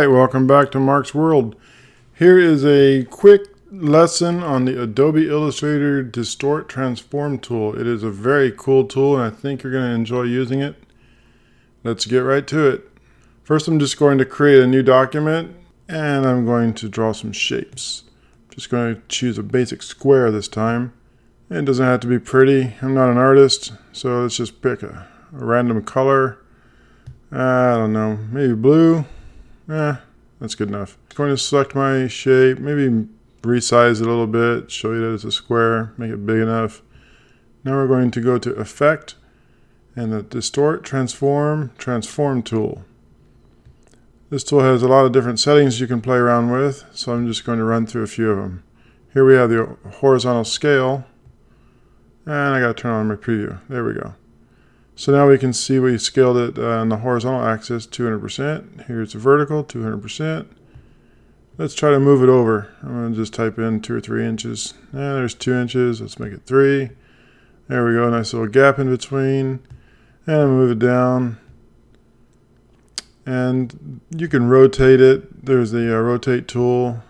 Alright, welcome back to Mark's World. Here is a quick lesson on the Adobe Illustrator Distort Transform Tool. It is a very cool tool and I think you're going to enjoy using it. Let's get right to it. First I'm just going to create a new document and I'm going to draw some shapes. Just going to choose a basic square this time. It doesn't have to be pretty. I'm not an artist, so let's just pick a random color. I don't know, maybe blue. That's good enough. I'm going to select my shape, maybe resize it a little bit, show you that it's a square, make it big enough. Now we're going to go to Effect and the Distort Transform Tool. This tool has a lot of different settings you can play around with, so I'm just going to run through a few of them. Here we have the horizontal scale, and I got to turn on my preview. There we go. So now we can see we scaled it on the horizontal axis 200%. Here's the vertical 200%. Let's try to move it over. I'm going to just type in 2 or 3 inches. There's 2 inches. Let's make it 3. There we go. Nice little gap in between. And move it down. And you can rotate it. There's the rotate tool.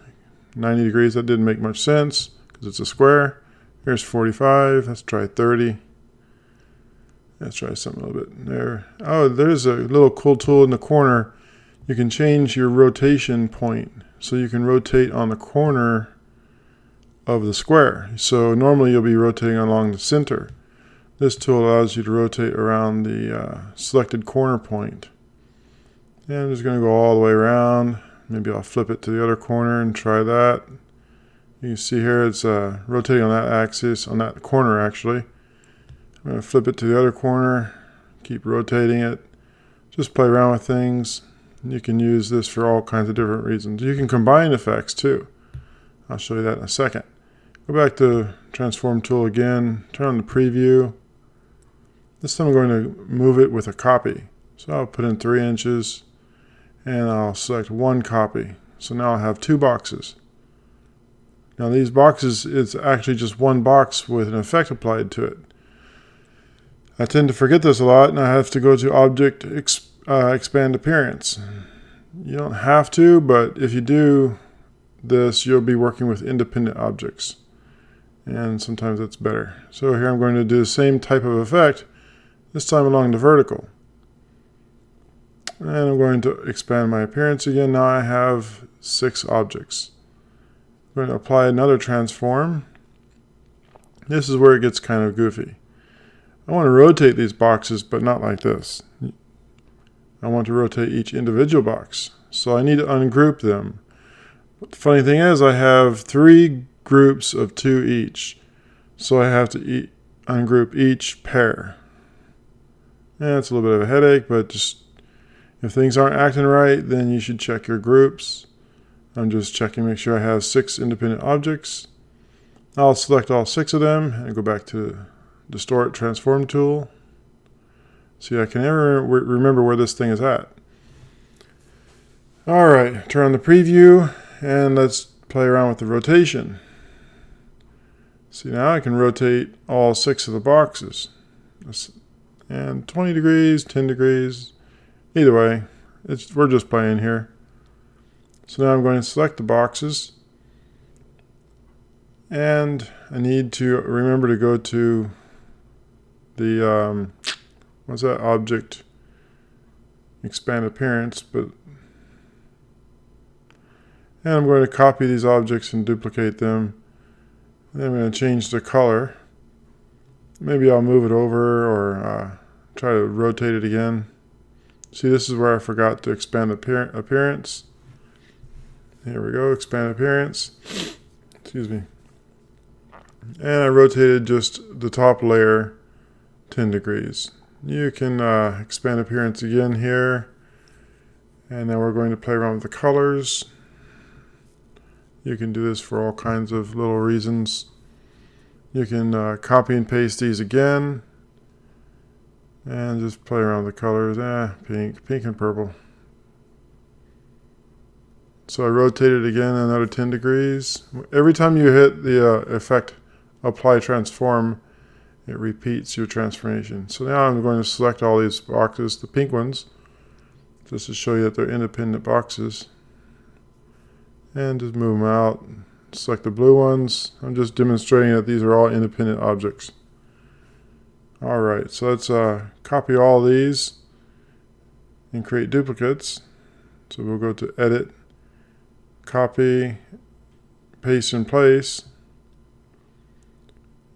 90 degrees. That didn't make much sense because it's a square. Here's 45. Let's try 30. Let's try something a little bit there. Oh, there's a little cool tool in the corner. You can change your rotation point. So you can rotate on the corner of the square. So normally you'll be rotating along the center. This tool allows you to rotate around the selected corner point. And I'm just going to go all the way around. Maybe I'll flip it to the other corner and try that. You can see here it's rotating on that axis, on that corner actually. I'm going to flip it to the other corner, keep rotating it, just play around with things. You can use this for all kinds of different reasons. You can combine effects too. I'll show you that in a second. Go back to Transform Tool again, turn on the preview. This time I'm going to move it with a copy. So I'll put in 3 inches and I'll select one copy. So now I have 2 boxes. Now these boxes, it's actually just one box with an effect applied to it. I tend to forget this a lot and I have to go to Object Expand Appearance. You don't have to, but if you do this, you'll be working with independent objects. And sometimes that's better. So here I'm going to do the same type of effect, this time along the vertical. And I'm going to expand my appearance again. Now I have 6 objects. I'm going to apply another transform. This is where it gets kind of goofy. I want to rotate these boxes, but not like this. I want to rotate each individual box. So I need to ungroup them. But the funny thing is I have 3 groups of 2 each. So I have to ungroup each pair. And it's a little bit of a headache, but just if things aren't acting right, then you should check your groups. I'm just checking, make sure I have 6 independent objects. I'll select all 6 of them and go back to Distort Transform Tool. See, I can never remember where this thing is at. Alright, turn on the preview and let's play around with the rotation. See, now I can rotate all 6 of the boxes. And 20 degrees, 10 degrees, either way, we're just playing here. So now I'm going to select the boxes. And I need to remember to go to the what's that, Object Expand Appearance, and I'm going to copy these objects and duplicate them. And I'm going to change the color. Maybe I'll move it over or try to rotate it again. See, this is where I forgot to expand appearance. Here we go, expand appearance. Excuse me. And I rotated just the top layer 10 degrees. You can expand appearance again here. And then we're going to play around with the colors. You can do this for all kinds of little reasons. You can copy and paste these again. And just play around with the colors. Pink and purple. So I rotate it again another 10 degrees. Every time you hit the effect Apply Transform, it repeats your transformation. So now I'm going to select all these boxes, the pink ones, just to show you that they're independent boxes. and just move them out. Select the blue ones. I'm just demonstrating that these are all independent objects. Alright, so let's copy all these and create duplicates. So we'll go to Edit, Copy, Paste in Place,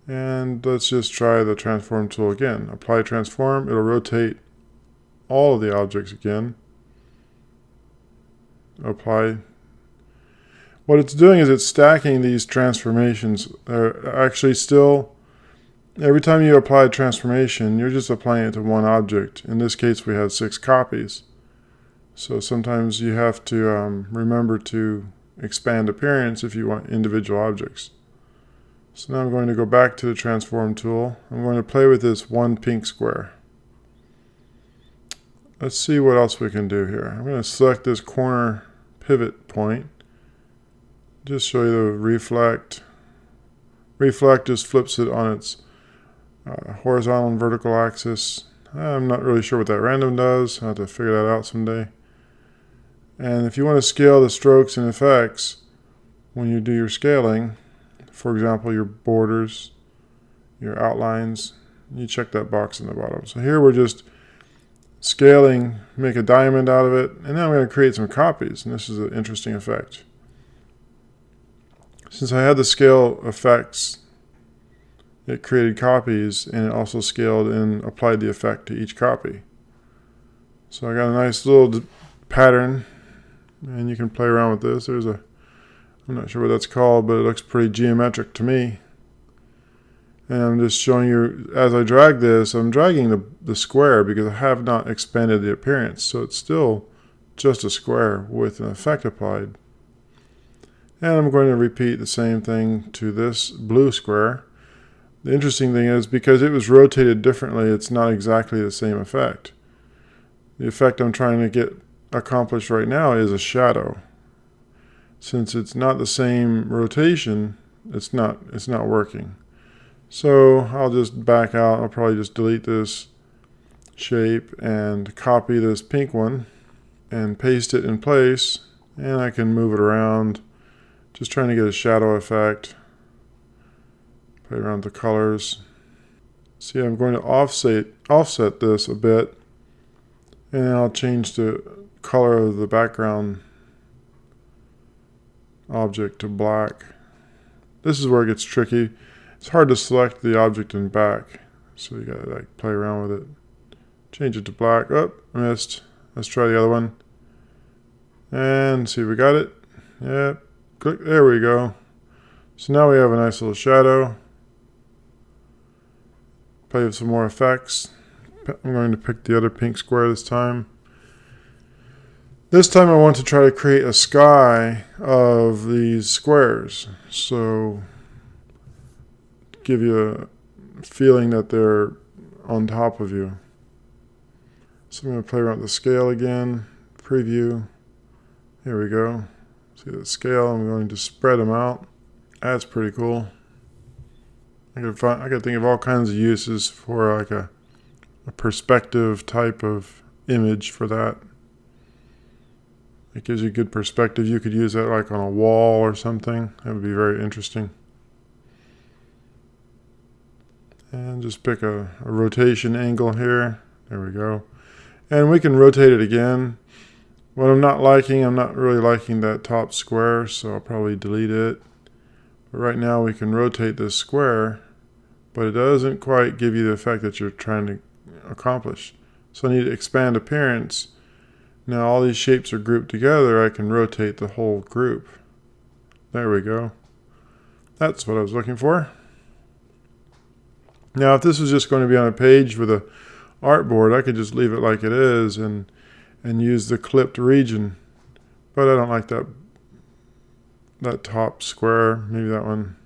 and let's just try the Transform tool again. Apply Transform, it'll rotate all of the objects again. Apply. What it's doing is it's stacking these transformations. They're actually still, every time you apply a transformation, you're just applying it to one object. In this case, we had 6 copies. So sometimes you have to remember to expand appearance if you want individual objects. So now I'm going to go back to the Transform tool. I'm going to play with this one pink square. Let's see what else we can do here. I'm going to select this corner pivot point. Just show you the reflect. Reflect just flips it on its horizontal and vertical axis. I'm not really sure what that random does. I'll have to figure that out someday. And if you want to scale the strokes and effects when you do your scaling, for example, your borders, your outlines, you check that box in the bottom. So here we're just scaling, make a diamond out of it, and now I'm going to create some copies, and this is an interesting effect. Since I had the scale effects, it created copies, and it also scaled and applied the effect to each copy. So I got a nice little pattern, and you can play around with this. I'm not sure what that's called, but it looks pretty geometric to me. And I'm just showing you, as I drag this, I'm dragging the square because I have not expanded the appearance. So it's still just a square with an effect applied. And I'm going to repeat the same thing to this blue square. The interesting thing is, because it was rotated differently, it's not exactly the same effect. The effect I'm trying to get accomplished right now is a shadow. Since it's not the same rotation, it's not working. So I'll just back out. I'll probably just delete this shape and copy this pink one and paste it in place, and I can move it around. Just trying to get a shadow effect. Play around with the colors. See, I'm going to offset this a bit, and then I'll change the color of the background object to black. This is where it gets tricky. It's hard to select the object in back, so you gotta like play around with it. Change it to black. Oh, I missed. Let's try the other one. And see if we got it. Yep. Click. There we go. So now we have a nice little shadow. Play with some more effects. I'm going to pick the other pink square this time. This time I want to try to create a sky of these squares. So give you a feeling that they're on top of you. So I'm going to play around with the scale again. Preview. Here we go. See the scale. I'm going to spread them out. That's pretty cool. I could think of all kinds of uses for like a perspective type of image for that. It gives you good perspective. You could use that like on a wall or something. That would be very interesting. And just pick a rotation angle here. There we go. And we can rotate it again. What I'm not really liking that top square, so I'll probably delete it. But right now we can rotate this square, but it doesn't quite give you the effect that you're trying to accomplish. So I need to expand appearance. Now all these shapes are grouped together. I can rotate the whole group. There we go. That's what I was looking for. Now if this was just going to be on a page with a artboard, I could just leave it like it is and use the clipped region. But I don't like that top square. Maybe that one